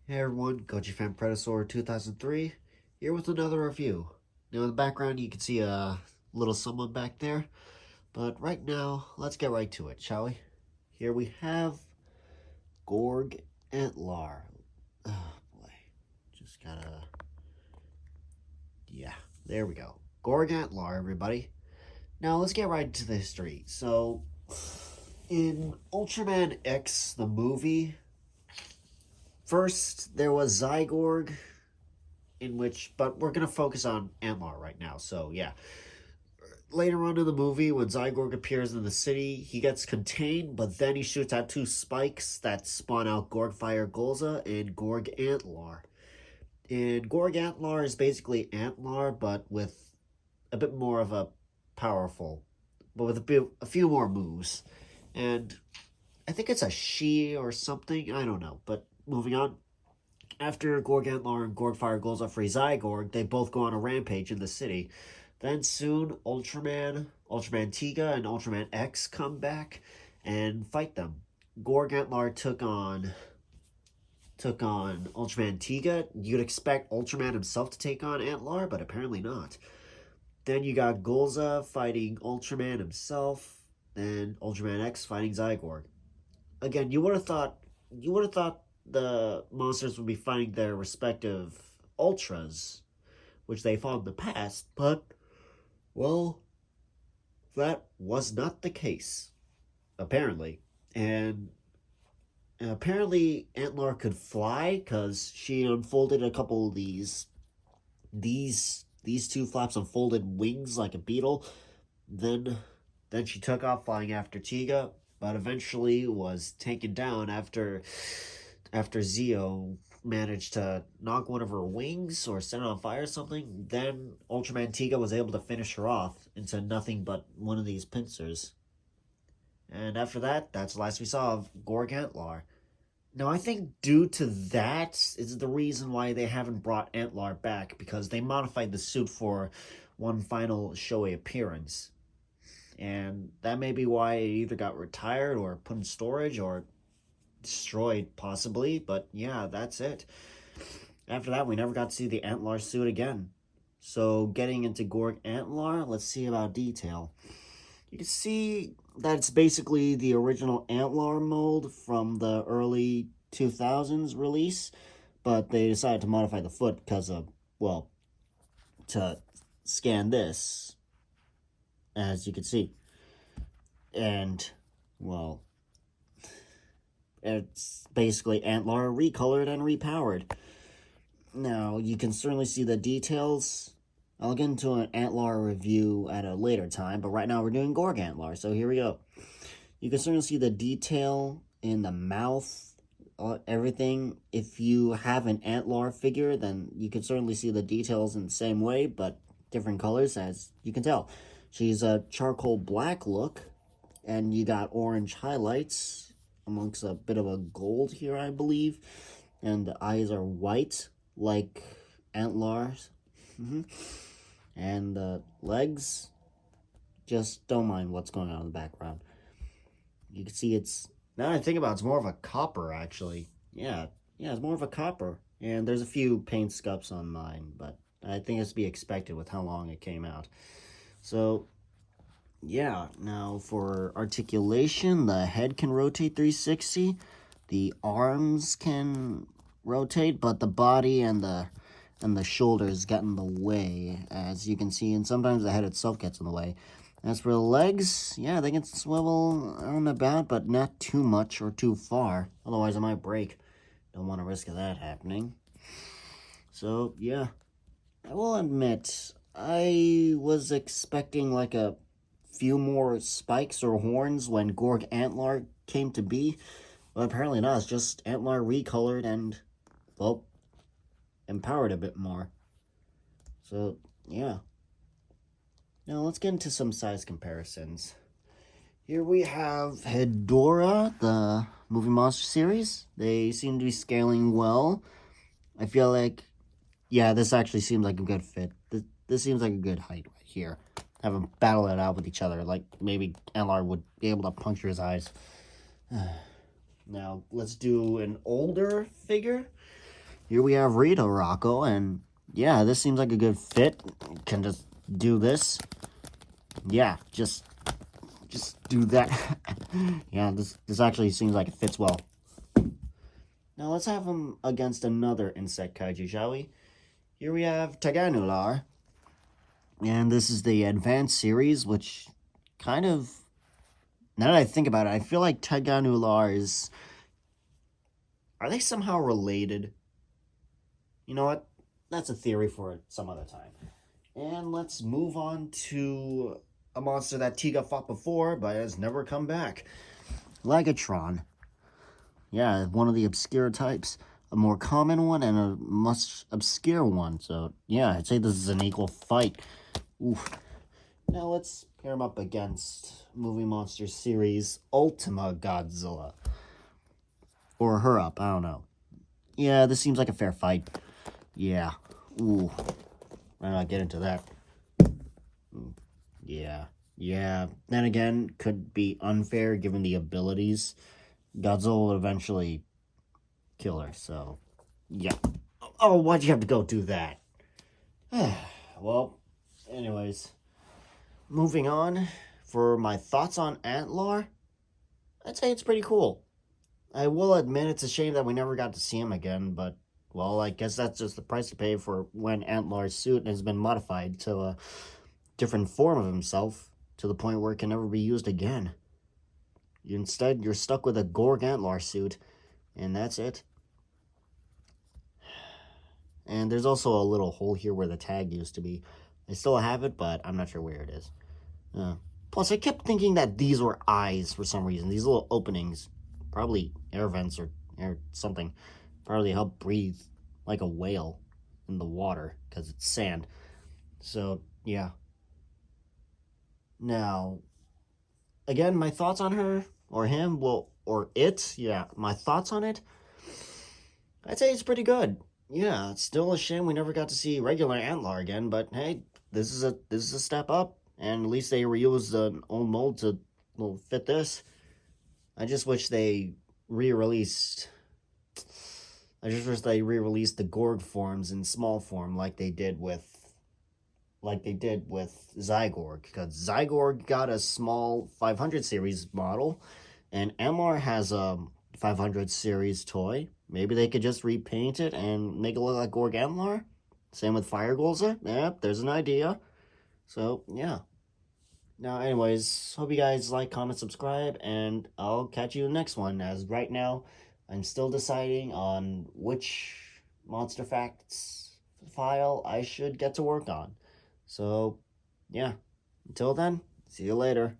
Hey everyone, Goji Fan Predator 2003 here with another review. Now in the background you can see a little someone back there, but right now let's get right to it, shall we? Here we have Gorg Antlar. Oh boy, just gotta, yeah, there we go. Gorg Antlar, everybody. Now let's get right into the history. So, in Ultraman X, the movie, first there was Zygorg, but we're gonna focus on Antlar right now. So yeah, later on in the movie, when Zygorg appears in the city, he gets contained, but then he shoots out two spikes that spawn out Gorgfire Golza and Gorg Antlar. And Gorg Antlar is basically Antlar, but with a bit more of a powerful, but with a few more moves. And I think it's a she or something. I don't know. But moving on. After Gorg Antlar and Gorgfire goes up for Zyborg, they both go on a rampage in the city. Then soon, Ultraman Tiga, and Ultraman X come back and fight them. Gorg Antlar took on Ultraman Tiga. You'd expect Ultraman himself to take on Antlar, but apparently not. Then you got Golza fighting Ultraman himself. Then Ultraman X fighting Zygorg. Again, you would have thought the monsters would be fighting their respective ultras, which they fought in the past, but well, that was not the case, apparently. And, and apparently Antlar could fly because she unfolded a couple of these two flaps unfolded wings like a beetle. Then then she took off flying after Tiga, but eventually was taken down after Zeo managed to knock one of her wings or set it on fire or something. Then Ultraman Tiga was able to finish her off into nothing but one of these pincers. And after that, that's the last we saw of Gorg Antlar. Now, I think due to that is the reason why they haven't brought Antlar back, because they modified the suit for one final showy appearance. And that may be why it either got retired or put in storage or destroyed, possibly. But yeah, that's it. After that, we never got to see the Antlar suit again. So getting into Gorg Antlar, let's see about detail. You can see that it's basically the original Antlar mold from the early 2000s release, but they decided to modify the foot because of, well, to scan this, as you can see. And, well, it's basically Antlar recolored and repowered. Now, you can certainly see the details. I'll get into an Antlar review at a later time, but right now we're doing Gorg Antlar, so here we go. You can certainly see the detail in the mouth, everything. If you have an Antlar figure, then you can certainly see the details in the same way, but different colors, as you can tell. She's a charcoal black look, and you got orange highlights amongst a bit of a gold here, I believe. And the eyes are white, like Antlar's. And the legs, just don't mind what's going on in the background. You can see it's, now that I think about it, it's more of a copper, actually. Yeah, it's more of a copper. And there's a few paint scuffs on mine, but I think it's to be expected with how long it came out. So, yeah, now for articulation, the head can rotate 360. The arms can rotate, but the body and the shoulders get in the way, as you can see, and sometimes the head itself gets in the way. As for the legs, yeah, they can swivel on about, but not too much or too far, otherwise it might break. Don't want to risk that happening. So, yeah, I will admit, I was expecting like a few more spikes or horns when Gorg Antlar came to be, but apparently not. It's just Antlar recolored and, well, empowered a bit more. So, yeah. Now, let's get into some size comparisons. Here we have Hedorah, the movie monster series. They seem to be scaling well. I feel like, yeah, this actually seems like a good fit. This seems like a good height right here. Have them battle it out with each other. Like, maybe Antlar would be able to puncture his eyes. Now, let's do an older figure. here we have Rita Rocco, and yeah, this seems like a good fit. Can just do this. Yeah, just do that. Yeah, this actually seems like it fits well. Now let's have him against another insect kaiju, shall we? Here we have Taganular, and this is the advanced series, which kind of, now that I think about it, I feel like Taganular is, are they somehow related? You know what? That's a theory for some other time. And let's move on to a monster that Tiga fought before, but has never come back. Legatron. Yeah, one of the obscure types. A more common one and a much obscure one. So, yeah, I'd say this is an equal fight. Oof. Now let's pair him up against Movie Monster Series Ultima Godzilla. Or her up, I don't know. Yeah, this seems like a fair fight. Yeah. Ooh. Why not get into that? Yeah. Yeah. Then again, could be unfair given the abilities. Godzilla will eventually kill her, so yeah. Oh, why'd you have to go do that? Well, anyways. Moving on. For my thoughts on Antlar, I'd say it's pretty cool. I will admit it's a shame that we never got to see him again, but well, I guess that's just the price to pay for when Antlar's suit has been modified to a different form of himself to the point where it can never be used again. Instead, you're stuck with a Gorg Antlar suit, and that's it. And there's also a little hole here where the tag used to be. I still have it, but I'm not sure where it is. Plus, I kept thinking that these were eyes for some reason. These little openings. Probably air vents or air something. Probably help breathe like a whale in the water because it's sand. So, yeah. Now, again, my thoughts on her or him, well, or it, yeah, my thoughts on it, I'd say it's pretty good. Yeah, it's still a shame we never got to see regular Antlar again, but hey, this is a step up, and at least they reused an old mold to fit this. I just wish they re-released. I just wish they re-released the Gorg forms in small form like they did with Zygorg, because Zygorg got a small 500 series model, and Antlar has a 500 series toy. Maybe they could just repaint it and make it look like Gorg Antlar. Same with Fire Golza. Yep, there's an idea. So, yeah. Now, anyways, hope you guys like, comment, subscribe, and I'll catch you in the next one. As right now, I'm still deciding on which Monster Facts file I should get to work on. So, yeah. Until then, see you later.